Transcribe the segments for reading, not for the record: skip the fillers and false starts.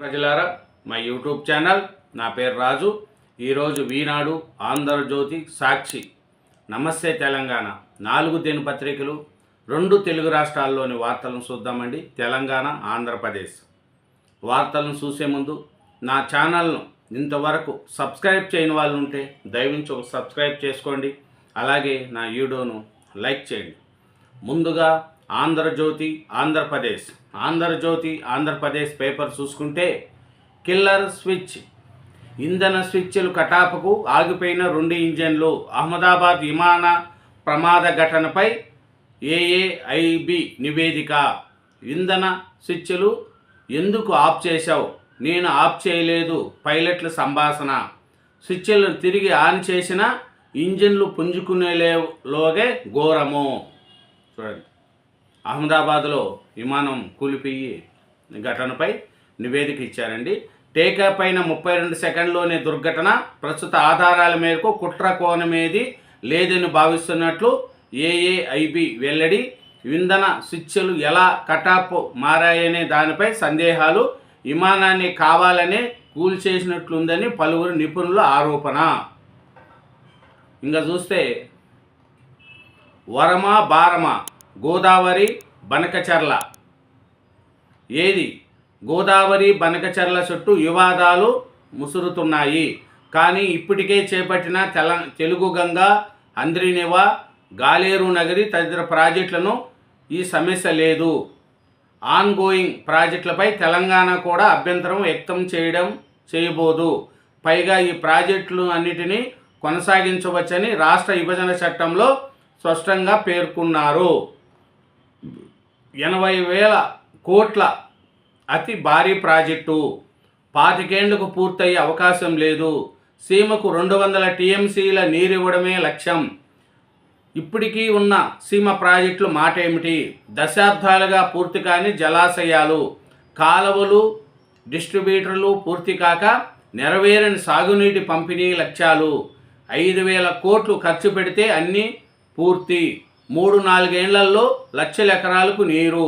ప్రజలారా, మా YouTube channel, నా పేరు రాజు. ఈరోజు ఈనాడు, ఆంధ్రజ్యోతి, సాక్షి, నమస్తే తెలంగాణ 4 దినపత్రికలు 2 తెలుగు రాష్ట్రాల్లోని వార్తలను చూద్దామండి. తెలంగాణ, ఆంధ్రప్రదేశ్ వార్తలను చూసే ముందు నా ఛానల్ను ఇంతవరకు సబ్స్క్రైబ్ చేయని వాళ్ళు ఉంటే దయవించి ఒక సబ్స్క్రైబ్ చేసుకోండి. అలాగే నా వీడియోను లైక్ చేయండి. ముందుగా ఆంధ్రజ్యోతి ఆంధ్రప్రదేశ్ పేపర్ చూసుకుంటే, కిల్లర్ స్విచ్, ఇంధన స్విచ్లు కటాపకు ఆగిపోయిన 2 ఇంజన్లు. అహ్మదాబాద్ విమాన ప్రమాద ఘటనపై ఏఏఐబి నివేదిక. ఇంధన స్విచ్లు ఎందుకు ఆఫ్ చేశావు? నేను ఆఫ్ చేయలేదు. పైలట్ల సంభాషణ. స్విచ్లను తిరిగి ఆన్ చేసిన ఇంజన్లు పుంజుకునేలోగే ఘోరము. చూడండి, అహ్మదాబాద్లో విమానం కూలిపోయి ఘటనపై నివేదిక ఇచ్చారండి. టేకాఫ్ అయిన 32 సెకండ్లోనే దుర్ఘటన. ప్రస్తుత ఆధారాల మేరకు కుట్ర కోణమేది లేదని భావిస్తున్నట్లు ఏఏఐబి వెల్లడి. ఇంధన స్విచ్లు ఎలా కటాప్ మారాయనే దానిపై సందేహాలు. విమానాన్ని కావాలనే కూల్చేసినట్లుందని పలువురు నిపుణుల ఆరోపణ. ఇంకా చూస్తే, వరమా బారమా, గోదావరి బనకచర్ల. ఏది గోదావరి బనకచర్ల చుట్టూ వివాదాలు ముసురుతున్నాయి. కానీ ఇప్పటికే చేపట్టిన తెలుగు గంగా, అంద్రినివా, గాలేరు నగరి తదితర ప్రాజెక్టులను ఈ సమస్య లేదు. ఆన్ గోయింగ్ ప్రాజెక్టులపై తెలంగాణ కూడా అభ్యంతరం వ్యక్తం చేయబోదు. పైగా ఈ ప్రాజెక్టులు అన్నిటినీ కొనసాగించవచ్చని రాష్ట్ర విభజన చట్టంలో స్పష్టంగా పేర్కొన్నారు. 80,000 కోట్ల అతి భారీ ప్రాజెక్టు 25 ఏళ్లకు పూర్తయ్యే అవకాశం లేదు. సీమకు 200 టీఎంసీల నీరివ్వడమే లక్ష్యం. ఇప్పటికీ ఉన్న సీమ ప్రాజెక్టులు మాట ఏమిటి? దశాబ్దాలుగా పూర్తి కాని జలాశయాలు, కాలువలు, డిస్ట్రిబ్యూటర్లు పూర్తి కాక నెరవేరని సాగునీటి పంపిణీ లక్ష్యాలు. 5,000 కోట్లు ఖర్చు పెడితే అన్నీ పూర్తి. 3-4 ఏళ్లలో లక్షల ఎకరాలకు నీరు.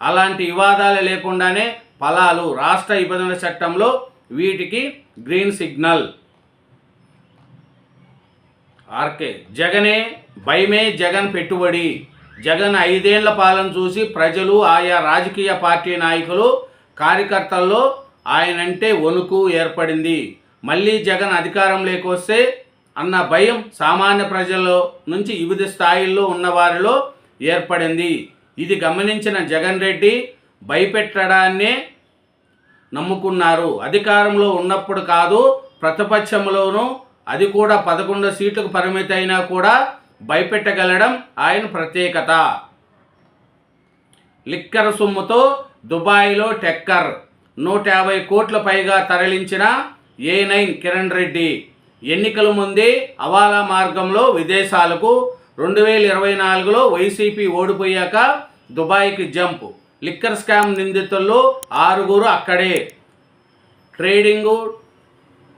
అలాంటి వివాదాలు లేకుండానే ఫలాలు. రాష్ట్ర విభజన చట్టంలో వీటికి గ్రీన్ సిగ్నల్. ఆర్కే జగనే భయమే జగన్ పెట్టుబడి. జగన్ 5 ఏళ్ల పాలన చూసి ప్రజలు, ఆయా రాజకీయ పార్టీ నాయకులు, కార్యకర్తల్లో ఆయనంటే వణుకు ఏర్పడింది. మళ్ళీ జగన్ అధికారంలోకి వస్తే అన్న భయం సామాన్య ప్రజల్లో నుంచి వివిధ స్థాయిల్లో ఉన్నవారిలో ఏర్పడింది. ఇది గమనించిన జగన్ రెడ్డి భయపెట్టడాన్నే నమ్ముకున్నారు. అధికారంలో ఉన్నప్పుడు కాదు, ప్రతిపక్షంలోనూ, అది కూడా 11 సీట్లకు పరిమితైనా కూడా భయపెట్టగలడం ఆయన ప్రత్యేకత. లిక్కర్ సొమ్ముతో దుబాయ్లో టెక్కర్. 150 కోట్ల పైగా తరలించిన A9 కిరణ్ రెడ్డి. ఎన్నికల ముందే హవాలా మార్గంలో విదేశాలకు. 2024లో వైసీపీ ఓడిపోయాక దుబాయ్కి జంప్. లిక్కర్ స్కామ్ నిందితుల్లో 6 అక్కడే. Trading,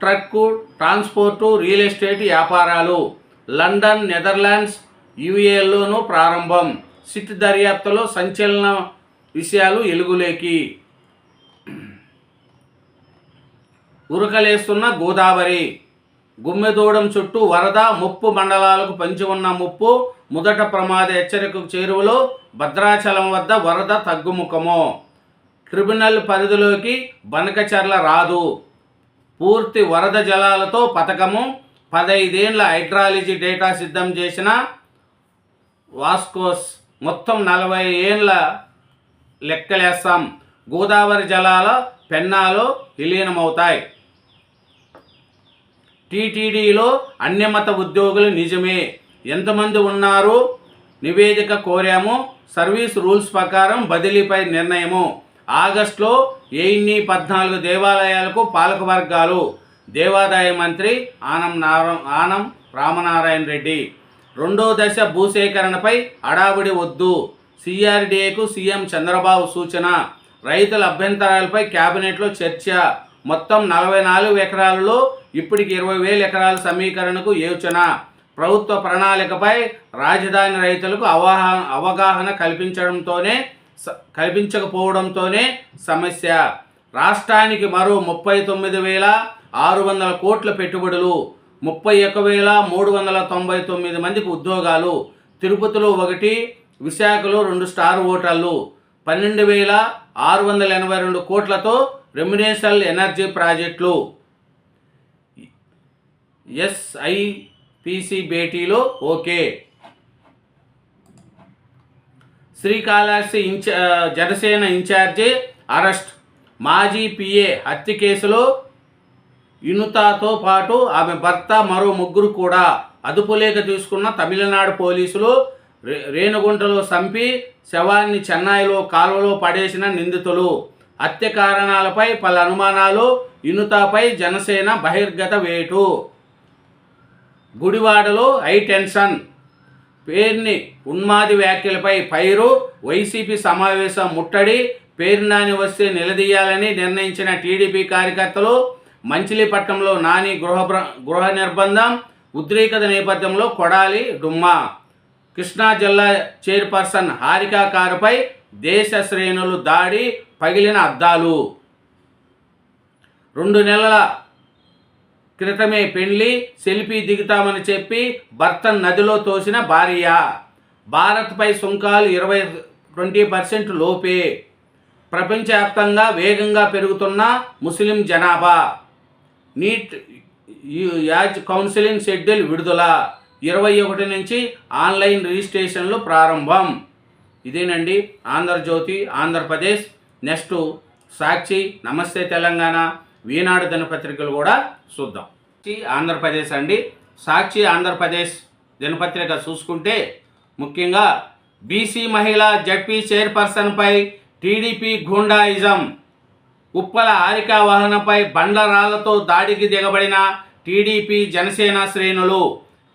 truck, transport, real estate వ్యాపారాలు. లండన్, నెదర్లాండ్స్, యుఏలోనూ ప్రారంభం. సిట్ దర్యాప్తులో సంచలన విషయాలు వెలుగులోకి. ఉరకలేస్తున్న గోదావరి. గుమ్మెదూడం చుట్టూ వరద ముప్పు. మండలాలకు పంచి ఉన్న ముప్పు. మొదట ప్రమాద హెచ్చరిక చేరువలో. భద్రాచలం వద్ద వరద తగ్గుముఖము. ట్రిబ్యునల్ పరిధిలోకి బనకచర్ల రాదు. పూర్తి వరద జలాలతో పథకము. 15 ఏళ్ల హైడ్రాలజీ డేటా సిద్ధం చేసిన వాస్కోస్. మొత్తం 40 ఏళ్ల లెక్కలేస్తాం. గోదావరి జలాల పెన్నాలో విలీనమవుతాయి. టీటీడీలో అన్యమత ఉద్యోగులు నిజమే. ఎంతమంది ఉన్నారు? నివేదిక కోరాము. సర్వీస్ రూల్స్ ప్రకారం బదిలీపై నిర్ణయము. ఆగస్టులో 14 దేవాలయాలకు పాలకవర్గాలు. దేవాదాయ మంత్రి ఆనం రామనారాయణ రెడ్డి. 2వ దశ భూసేకరణపై హడావుడి వద్దు. సిఆర్డీఏకు సీఎం చంద్రబాబు సూచన. రైతుల అభ్యంతరాలపై కేబినెట్లో చర్చ. మొత్తం 44 ఎకరాలలో ఇప్పటికి 20,000 ఎకరాల సమీకరణకు యోచన. ప్రభుత్వ ప్రణాళికపై రాజధాని రైతులకు అవగాహన కల్పించకపోవడంతోనే సమస్య. రాష్ట్రానికి మరో 39,600 కోట్ల పెట్టుబడులు, 31,399 మందికి ఉద్యోగాలు, తిరుపతిలో 1, విశాఖలో 2 స్టార్ హోటళ్లు, 12,682 కోట్లతో రెమ్యునేషనల్ ఎనర్జీ ప్రాజెక్టులు, SIPC భేటీలో okay. Srikalahasti Janasena incharge arrest, మాజీ PA హత్య కేసులో ఇనుతాతో పాటు ఆమె భర్త మరో 3 కూడా అదుపులేక తీసుకున్న తమిళనాడు పోలీసులు. రేణుగుంటలో చంపి శవాన్ని చెన్నైలో కాలువలో పడేసిన నిందితులు. హత్య కారణాలపై పలు అనుమానాలు, ఇనుతాపై జనసేన బహిర్గత వేటు. గుడివాడలో హై టెన్షన్, పేర్ని ఉన్మాది వ్యాఖ్యలపై పైరు. వైసీపీ సమావేశం ముట్టడి, పేర్నాని వస్తే నిలదీయాలని నిర్ణయించిన టీడీపీ కార్యకర్తలు. మంచిలీపట్నంలో నాని గృహ నిర్బంధం, ఉద్రిక్తత నేపథ్యంలో కొడాలి డుమ్మా. కృష్ణా జిల్లా చైర్పర్సన్ హారిక కారుపై దేశ శ్రేణులు దాడి, పగిలిన అద్దాలు. 2 నెలల క్రితమే పెళ్లి, సెల్ఫీ దిగుతామని చెప్పి భర్తను నదిలో తోసిన భార్య. భారత్పై సుంకాలు 20% లోపే. ప్రపంచవ్యాప్తంగా వేగంగా పెరుగుతున్న ముస్లిం జనాభా. నీట్ యాజ్ కౌన్సిలింగ్ షెడ్యూల్ విడుదల, 21 నుంచి ఆన్లైన్ రిజిస్ట్రేషన్లు ప్రారంభం. ఇదేనండి ఆంధ్రజ్యోతి, ఆంధ్రప్రదేశ్. నెక్స్ట్ సాక్షి, నమస్తే తెలంగాణ, ఈనాడు దినపత్రికలు కూడా చూద్దాం. ఆంధ్రప్రదేశ్ అండి. సాక్షి ఆంధ్రప్రదేశ్ దినపత్రిక చూసుకుంటే ముఖ్యంగా బీసీ మహిళా జడ్పీ చైర్పర్సన్పై టీడీపీ గూండాయిజం. ఉప్పల హారిక వాహనంపై బండరాళ్లతో దాడికి దిగబడిన టీడీపీ జనసేన శ్రేణులు.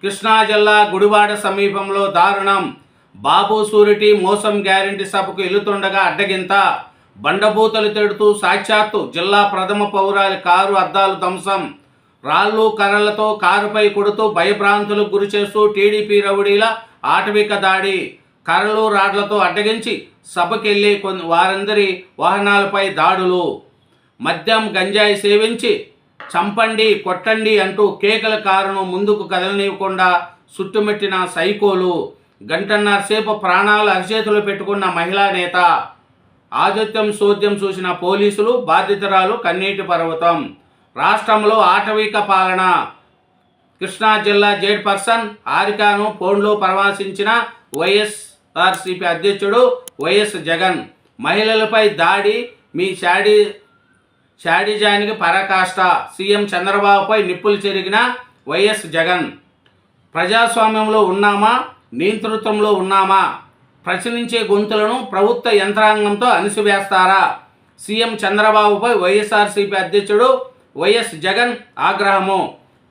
కృష్ణా జిల్లా గుడివాడ సమీపంలో దారుణం. బాబు సూరిటీ మోసం గ్యారెంటీ సభకు వెళుతుండగా అడ్డగింత. బండబూతలు తిడుతూ సాక్షాత్తు జిల్లా ప్రథమ పౌరాలి కారు అద్దాలు ధ్వంసం. రాళ్ళు కర్రలతో కారుపై కొడుతూ భయభ్రాంతులకు గురిచేస్తూ టీడీపీ రౌడీల ఆటవిక దాడి. కర్రలు రాడ్లతో అడ్డగించి సభకెళ్లి వారందరి వాహనాలపై దాడులు. మద్యం గంజాయి సేవించి చంపండి కొట్టండి అంటూ కేకల కారును ముందుకు కదలనివ్వకుండా చుట్టుముట్టిన సైకోలు. గంటన్నర సేపు ప్రాణాలు అరిచేతులు పెట్టుకున్న మహిళా నేత. ఆదిత్యం సోద్యం చూసిన పోలీసులు, బాధితురాలు కన్నీటి పర్వతం. రాష్ట్రంలో ఆటవిక పాలన. కృష్ణా జిల్లా చైర్పర్సన్ హారికను ఫోన్లో పరామర్శించిన వైఎస్ఆర్సీపీ అధ్యక్షుడు వైఎస్ జగన్. మహిళలపై దాడి, మీ శాడిజానికి పరాకాష్ట. సీఎం చంద్రబాబుపై నిప్పులు చెరిగిన వైఎస్ జగన్. ప్రజాస్వామ్యంలో ఉన్నామా, నియంతృత్వంలో ఉన్నామా? ప్రశ్నించే గొంతులను ప్రభుత్వ యంత్రాంగంతో అణిసివేస్తారా? సీఎం చంద్రబాబుపై వైఎస్ఆర్సీపీ అధ్యక్షుడు వైఎస్ జగన్ ఆగ్రహము.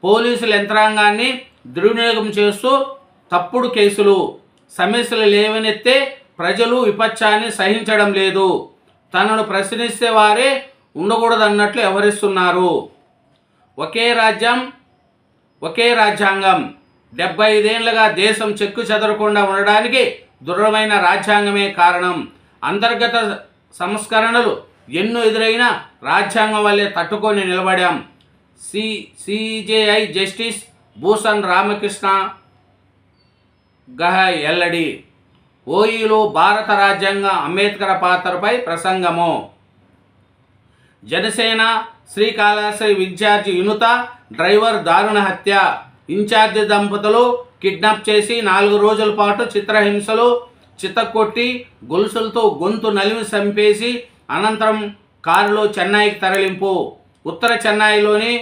పోలీసుల యంత్రాంగాన్ని దుర్వినియోగం చేస్తూ తప్పుడు కేసులు. సమస్యలు లేవనెత్తే ప్రజలు విపక్షాన్ని సహించడం లేదు. తనను ప్రశ్నిస్తే వారే ఉండకూడదన్నట్లు వ్యవహరిస్తున్నారు. ఒకే రాజ్యం, ఒకే రాజ్యాంగం. 75 ఏళ్లుగా దేశం చెక్కు చెదరకుండా ఉండడానికి దృఢమైన రాజ్యాంగమే కారణం. అంతర్గత సంస్కరణలు ఎన్నో ఎదురైనా రాజ్యాంగం వల్లే తట్టుకొని నిలబడాం. సిజేఐ జస్టిస్ భూషణ్ రామకృష్ణ గహాయ్ ఎల్లడి. ఓయూలో భారత రాజ్యాంగ అంబేద్కర్ పాత్రపై ప్రసంగము. జనసేన శ్రీకాళహస్తి ఇన్ఛార్జి యునుత డ్రైవర్ దారుణ హత్య. ఇన్ఛార్జి దంపతులు కిడ్నాప్ చేసి 4 రోజుల పాటు చిత్రహింసలు, చితక్కొట్టి గొలుసులతో గొంతు నలిమి చంపేసి అనంతరం కారులో చెన్నైకి తరలింపు. ఉత్తర చెన్నైలోని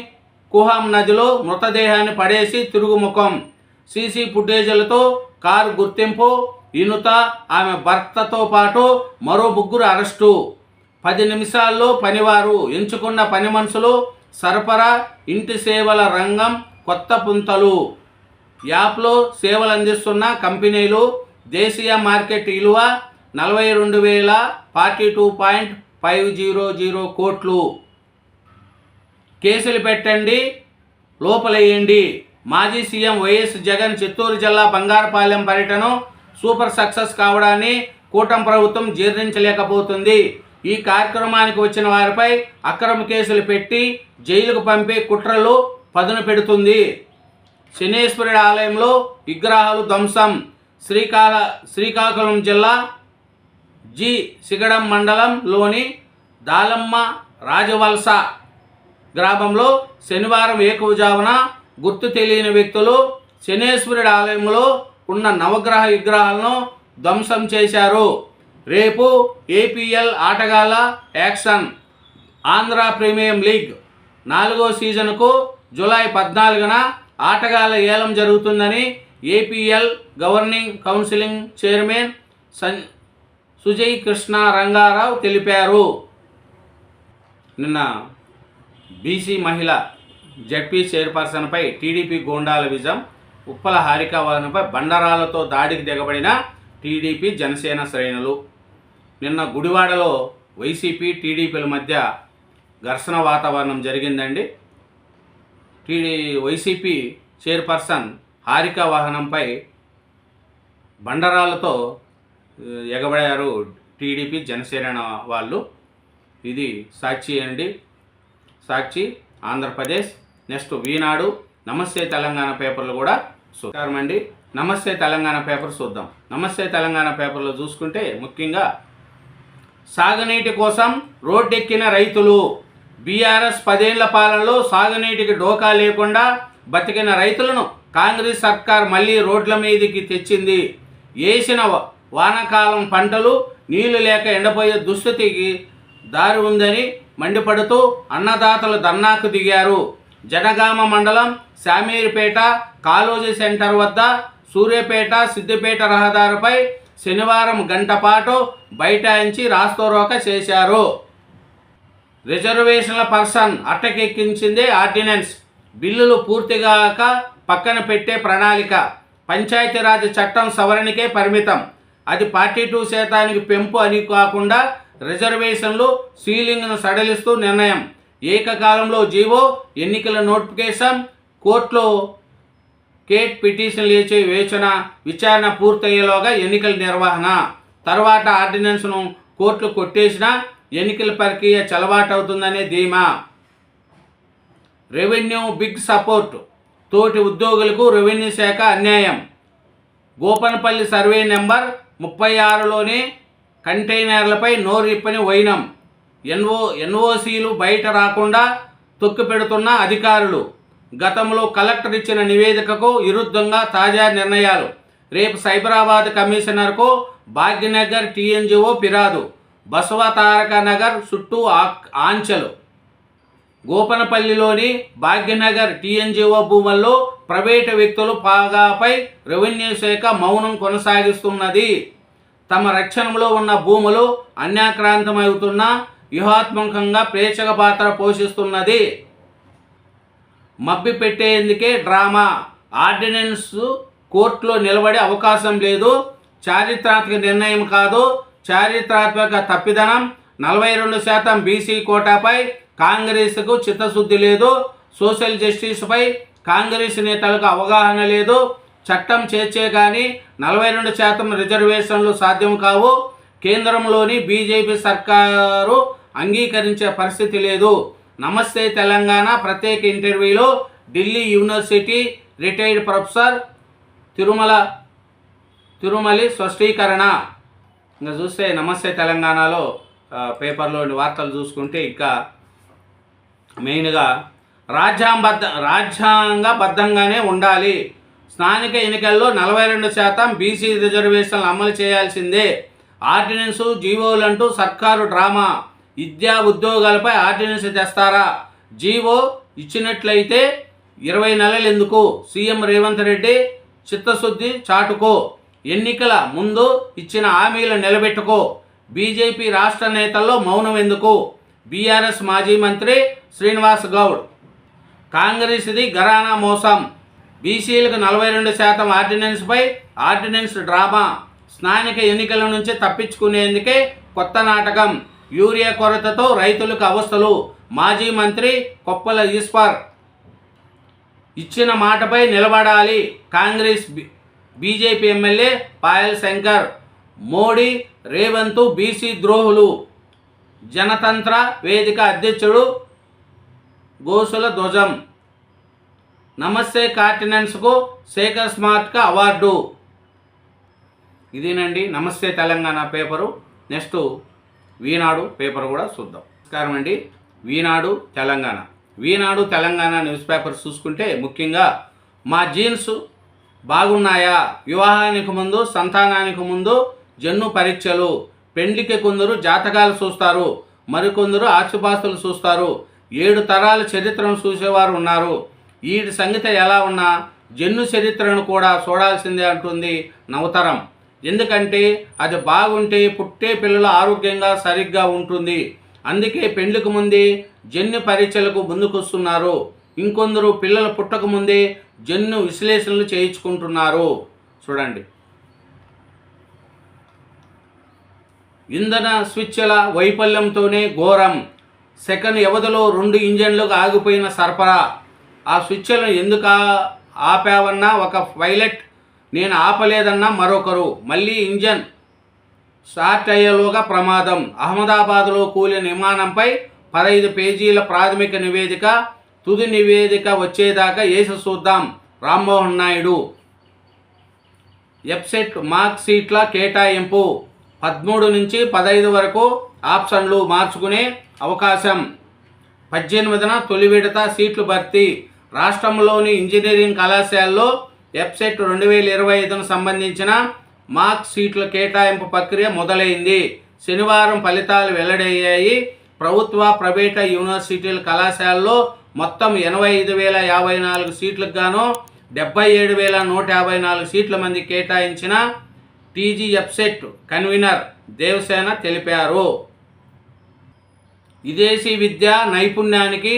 కుహాం నదిలో మృతదేహాన్ని పడేసి తిరుగుముఖం. సీసీ ఫుటేజీలతో కారు గుర్తింపు. యునుత, ఆమె భర్తతో పాటు మరో 3 అరెస్టు. 10 నిమిషాల్లో పనివారు. ఎంచుకున్న పని మనుషులు. సరఫరా, ఇంటి సేవల రంగం కొత్త పుంతలు. యాప్లో సేవలు అందిస్తున్న కంపెనీలు. దేశీయ మార్కెట్ విలువ 42,042.500 కోట్లు. కేసులు పెట్టండి, లోపలేయండి. మాజీ సీఎం వైఎస్ జగన్ చిత్తూరు జిల్లా బంగారపాలెం పర్యటన సూపర్ సక్సెస్ కావడాన్ని కూటమి ప్రభుత్వం జీర్ణించలేకపోతుంది. ఈ కార్యక్రమానికి వచ్చిన వారిపై అక్రమ కేసులు పెట్టి జైలుకు పంపే కుట్రలు పదును పెడుతుంది. శనేశ్వరుడి ఆలయంలో విగ్రహాలు ధ్వంసం. శ్రీకాకుళం జిల్లా సిగడం మండలంలోని దాలమ్మ రాజవలస గ్రామంలో శనివారం ఏకవుజామున గుర్తు తెలియని వ్యక్తులు శనేశ్వరుడి ఆలయంలో ఉన్న నవగ్రహ విగ్రహాలను ధ్వంసం చేశారు. రేపు ఏపీఎల్ ఆటగాళ్ల యాక్షన్. ఆంధ్ర ప్రీమియం లీగ్ 4వ సీజన్కు జూలై 14న ఆటగాళ్ల ఏలం జరుగుతుందని APL governing counselling chairman Sujay Krishna Rangarao తెలిపారు. నిన్న బీసీ మహిళ జడ్పీ చైర్పర్సన్పై టీడీపీ గూండాల విజయం. ఉప్పల హారిక వారిపై బండరాలతో దాడికి దిగబడిన టీడీపీ జనసేన శ్రేణులు. నిన్న గుడివాడలో వైసీపీ టీడీపీల మధ్య ఘర్షణ వాతావరణం జరిగిందండి. వైసీపీ చైర్పర్సన్ హారిక వాహనంపై బండరాలతో ఎగబడారు టీడీపీ జనసేన వాళ్ళు. ఇది సాక్షి అండి, సాక్షి ఆంధ్రప్రదేశ్. నెక్స్ట్ ఈనాడు, నమస్తే తెలంగాణ పేపర్లు కూడా చూద్దామండి. నమస్తే తెలంగాణ పేపర్ చూద్దాం. నమస్తే తెలంగాణ పేపర్లో చూసుకుంటే ముఖ్యంగా సాగునీటి కోసం రోడ్డెక్కిన రైతులు. బీఆర్ఎస్ 10 ఏళ్ల పాలనలో సాగునీటికి డోకా లేకుండా బతికిన రైతులను కాంగ్రెస్ సర్కార్ మళ్ళీ రోడ్ల మీదకి తెచ్చింది. వేసిన వానాకాలం పంటలు నీళ్లు లేక ఎండపోయే దుస్థితికి దారి ఉందని మండిపడుతూ అన్నదాతలు ధర్నాకు దిగారు. జనగామ మండలం శామీర్పేట కాళోజీ సెంటర్ వద్ద సూర్యాపేట సిద్దిపేట రహదారిపై శనివారం గంట పాటు బైఠాయించి రాస్తారోకో చేశారు. రిజర్వేషన్ల పర్సన్ అట్టకెక్కించిందే ఆర్డినెన్స్. బిల్లులు పూర్తిగాక పక్కన పెట్టే ప్రణాళిక. పంచాయతీరాజ్ చట్టం సవరణకే పరిమితం. అది 42% పెంపు అని కాకుండా రిజర్వేషన్లు సీలింగ్ను సడలిస్తూ నిర్ణయం. ఏకకాలంలో జీవో, ఎన్నికల నోటిఫికేషన్, కోర్టులో కేట్ పిటిషన్ లేచే విచారణ పూర్తయ్యేలోగా ఎన్నికల నిర్వహణ. తర్వాత ఆర్డినెన్స్ను కోర్టులు కొట్టేసినా ఎన్నికల ప్రక్రియ చెలవాటవుతుందనే ధీమా. Revenue big support. తోటి ఉద్యోగులకు రెవెన్యూ శాఖ అన్యాయం. గోపనపల్లి సర్వే నెంబర్ 36లోని కంటైనర్లపై నోరిప్పని వైనం. ఎన్ఓసీలు బయట రాకుండా తొక్కిపెడుతున్న అధికారులు. గతంలో కలెక్టర్ ఇచ్చిన నివేదికకు విరుద్ధంగా తాజా నిర్ణయాలు. రేపు సైబరాబాద్ కమిషనర్కు భాగ్యనగర్ టీఎన్జిఓ ఫిర్యాదు. బసవ తారక నగర్ చుట్టూ ఆంక్షలు. గోపనపల్లిలోని భాగ్యనగర్ టీఎన్జిఓ భూముల్లో ప్రైవేటు వ్యక్తులు పాగాపై రెవెన్యూ శాఖ మౌనం కొనసాగిస్తున్నది. తమ రక్షణలో ఉన్న భూములు అన్యాక్రాంతమవుతున్న వ్యూహాత్మకంగా ప్రేక్షక పాత్ర పోషిస్తున్నది. మబ్బి పెట్టేందుకే డ్రామా. ఆర్డినెన్స్ కోర్టులో నిలబడే అవకాశం లేదు. చారిత్రాత్మక నిర్ణయం కాదు, చారిత్రాత్మక తప్పిదనం. 42% బీసీ కోటాపై కాంగ్రెస్కు చిత్తశుద్ధి లేదు. సోషల్ జస్టిస్పై కాంగ్రెస్ నేతలకు అవగాహన లేదు. చట్టం చేర్చే కానీ 42% రిజర్వేషన్లు సాధ్యం కావు. కేంద్రంలోని బీజేపీ సర్కారు అంగీకరించే పరిస్థితి లేదు. నమస్తే తెలంగాణ ప్రత్యేక ఇంటర్వ్యూలో Delhi university retired professor Tirumali స్పష్టీకరణ. ఇంకా చూస్తే నమస్తే తెలంగాణలో పేపర్లోని వార్తలు చూసుకుంటే ఇంకా మెయిన్గా రాజ్యాంగబద్ధంగానే ఉండాలి. స్థానిక ఎన్నికల్లో 42% బీసీ రిజర్వేషన్లు అమలు చేయాల్సిందే. ఆర్డినెన్సు జీవోలంటూ సర్కారు డ్రామా. విద్యా ఉద్యోగాలపై ఆర్డినెన్స్ తెస్తారా? జీవో ఇచ్చినట్లయితే 20 నెలలు ఎందుకు? సీఎం రేవంత్ రెడ్డి చిత్తశుద్ధి చాటుకో. ఎన్నికల ముందు ఇచ్చిన హామీలు నిలబెట్టుకో. బీజేపీ రాష్ట్ర నేతల్లో మౌనం ఎందుకు? బీఆర్ఎస్ మాజీ మంత్రి శ్రీనివాస్ గౌడ్. కాంగ్రెస్ది ఘరానా మోసం. బీసీలకు 42% ఆర్డినెన్స్పై ఆర్డినెన్స్ డ్రామా. స్థానిక ఎన్నికల నుంచి తప్పించుకునేందుకే కొత్త నాటకం. యూరియా కొరతతో రైతులకు అవస్థలు. మాజీ మంత్రి కొప్పల ఈశ్వర్. ఇచ్చిన మాటపై నిలబడాలి. Congress BJP MLA Payal Shankar. Modi Revanth BC ద్రోహులు. జనతంత్ర వేదిక అధ్యక్షుడు గోసుల ధ్వజం. నమస్తే కార్టినెన్స్కు శేఖర్ స్మార్ట్గా అవార్డు. ఇదేనండి నమస్తే తెలంగాణ పేపరు. నెక్స్ట్ ఈనాడు పేపర్ కూడా చూద్దాం. నమస్కారం అండి. ఈనాడు తెలంగాణ న్యూస్ పేపర్ చూసుకుంటే ముఖ్యంగా మా జీన్స్ బాగున్నాయా, వివాహానికి ముందు సంతానానికి ముందు జన్ను పరీక్షలు, పెండ్లికి కొందరు జాతకాలు చూస్తారు, మరికొందరు ఆస్తిపాస్తులు చూస్తారు, 7 తరాల చరిత్రను చూసేవారు ఉన్నారు. వీటి సంగతి ఎలా ఉన్నా జన్ను చరిత్రను కూడా చూడాల్సిందే అంటుంది నవతరం. ఎందుకంటే అది బాగుంటే పుట్టే పిల్లలు ఆరోగ్యంగా సరిగ్గా ఉంటుంది. అందుకే పెండ్లికి ముందే జన్ను పరీక్షలకు ముందుకొస్తున్నారు. ఇంకొందరు పిల్లలు పుట్టకముందే జన్ను విశ్లేషణలు చేయించుకుంటున్నారు. చూడండి. ఇంధన స్విచ్ల వైఫల్యంతోనే ఘోరం. సెకండ్ వ్యవధిలో 2 ఇంజన్లకు ఆగిపోయిన సరఫరా. ఆ స్విచ్లను ఎందుకు ఆపావన్నా ఒక పైలట్, నేను ఆపలేదన్నా మరొకరు. మళ్ళీ ఇంజన్ స్టార్ట్ అయ్యేలోగా ప్రమాదం. అహ్మదాబాద్లో కూలిన విమానంపై 15 పేజీల ప్రాథమిక నివేదిక, తుది నివేదిక వచ్చేదాకా ఏసి చూద్దాం. రామ్మోహన్ నాయుడు. వెబ్సైట్ మార్క్ సీట్ల కేటాయింపు 13 నుంచి 15 వరకు ఆప్షన్లు మార్చుకునే అవకాశం. 18న తొలి విడత సీట్లు భర్తీ. రాష్ట్రంలోని ఇంజనీరింగ్ కళాశాలలో వెబ్సైట్ 2025కు సంబంధించిన మార్క్ సీట్ల కేటాయింపు ప్రక్రియ మొదలైంది. శనివారం ఫలితాలు వెల్లడయ్యాయి. ప్రభుత్వ, ప్రైవేట్ యూనివర్సిటీల కళాశాలలో మొత్తం 85,054 సీట్లకు గాను 77,154 సీట్ల మంది కేటాయించిన టీజీ వెబ్సైట్ కన్వీనర్ దేవసేన తెలిపారు. విదేశీ విద్య నైపుణ్యానికి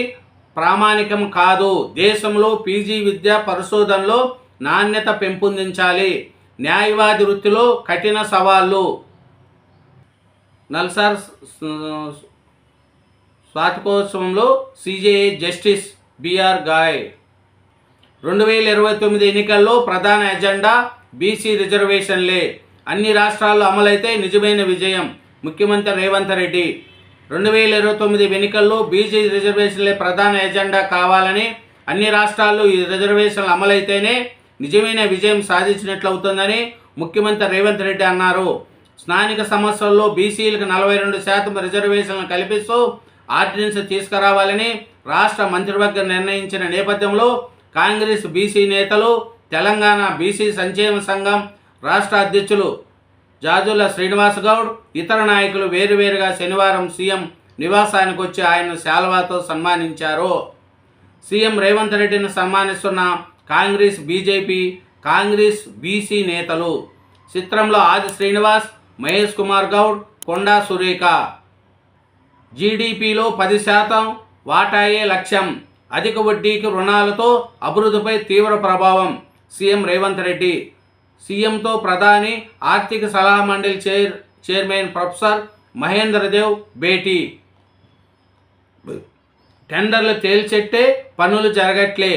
ప్రామాణికం కాదు. దేశంలో పీజీ విద్యా పరిశోధనలో నాణ్యత పెంపొందించాలి. న్యాయవాది వృత్తిలో కఠిన సవాళ్లు. నల్సార్ స్వాతికోత్సవంలో సిజేఐ జస్టిస్ బిఆర్ గాయ్. 2029 ఎన్నికల్లో ప్రధాన ఎజెండా బీసీ రిజర్వేషన్లే. అన్ని రాష్ట్రాల్లో అమలైతే నిజమైన విజయం. ముఖ్యమంత్రి రేవంత్ రెడ్డి. 2029 ఎన్నికల్లో బీసీ రిజర్వేషన్లే ప్రధాన ఎజెండా కావాలని, అన్ని రాష్ట్రాల్లో ఈ రిజర్వేషన్లు అమలైతేనే నిజమైన విజయం సాధించినట్లవుతుందని ముఖ్యమంత్రి రేవంత్ రెడ్డి అన్నారు. స్థానిక సమస్యల్లో బీసీలకు 42% రిజర్వేషన్లను కల్పిస్తూ ఆర్డినెన్స్ తీసుకురావాలని రాష్ట్ర మంత్రివర్గం నిర్ణయించిన నేపథ్యంలో కాంగ్రెస్ బీసీ నేతలు, తెలంగాణ బీసీ సంక్షేమ సంఘం రాష్ట్ర అధ్యక్షులు జాజుల శ్రీనివాస్ గౌడ్, ఇతర నాయకులు వేరువేరుగా శనివారం సీఎం నివాసానికి వచ్చి ఆయన శాల్వాతో సన్మానించారు. సీఎం రేవంత్ రెడ్డిని సన్మానిస్తున్న కాంగ్రెస్, బీజేపీ, కాంగ్రెస్ బీసీ నేతలు. చిత్రంలో ఆది శ్రీనివాస్, మహేష్ కుమార్ గౌడ్, కొండా సురేఖ. జీడీపీలో 10% వాటాయే లక్ష్యం. అధిక వడ్డీకి రుణాలతో అభివృద్ధిపై తీవ్ర ప్రభావం. సీఎం రేవంత్ రెడ్డి. సీఎంతో ప్రధాని ఆర్థిక సలహా మండలి చైర్మన్ ప్రొఫెసర్ మహేంద్రదేవ్ భేటీ. టెండర్లు తేల్చెట్టే పనులు జరగట్లే.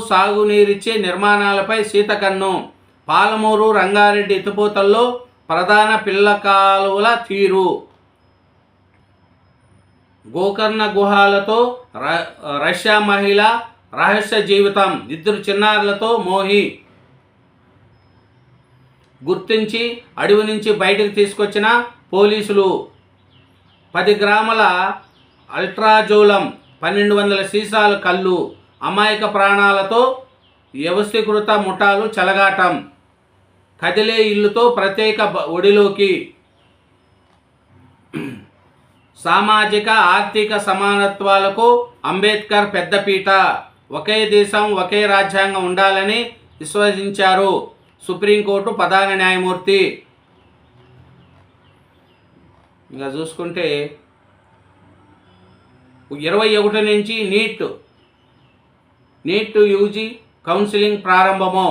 సాగునీరిచ్చే నిర్మాణాలపై శీతకన్ను. పాలమూరు, రంగారెడ్డి ఎత్తిపోతల్లో ప్రధాన పిల్ల కాలువల తీరు. గోకర్ణ గుహాలతో రష్యా మహిళ రహస్య జీవితం. 2 చిన్నారులతో మోహి. గుర్తించి అడవి నుంచి బయటకు తీసుకొచ్చిన పోలీసులు. 10 గ్రాముల అల్ట్రాజోలం, 1200 సీసాలు కళ్ళు. అమాయక ప్రాణాలతో వ్యవస్థీకృత ముఠాలు చెలగాటం. కదిలే ఇల్లుతో ప్రత్యేక ఒడిలోకి. సామాజిక ఆర్థిక సమానత్వాలకు అంబేద్కర్ పెద్దపీట. ఒకే దేశం, ఒకే రాజ్యాంగం ఉండాలని విశ్వసించారు సుప్రీంకోర్టు ప్రధాన న్యాయమూర్తి. ఇంకా చూసుకుంటే 21 నుంచి నీట్ యూజీ కౌన్సిలింగ్ ప్రారంభము.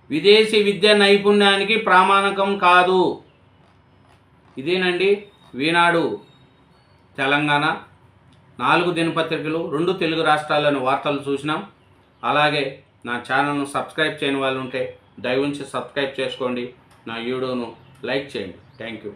విదేశీ విద్య నైపుణ్యానికి ప్రామాణికం కాదు. ఇదేనండి ఈనాడు తెలంగాణ 4 దినపత్రికలు, 2 తెలుగు రాష్ట్రాల్లోని వార్తలు చూసినాం. అలాగే నా ఛానల్ను సబ్స్క్రైబ్ చేయని వాళ్ళు ఉంటే దయవుంచి సబ్స్క్రైబ్ చేసుకోండి. నా వీడియోను లైక్ చేయండి. Thank you.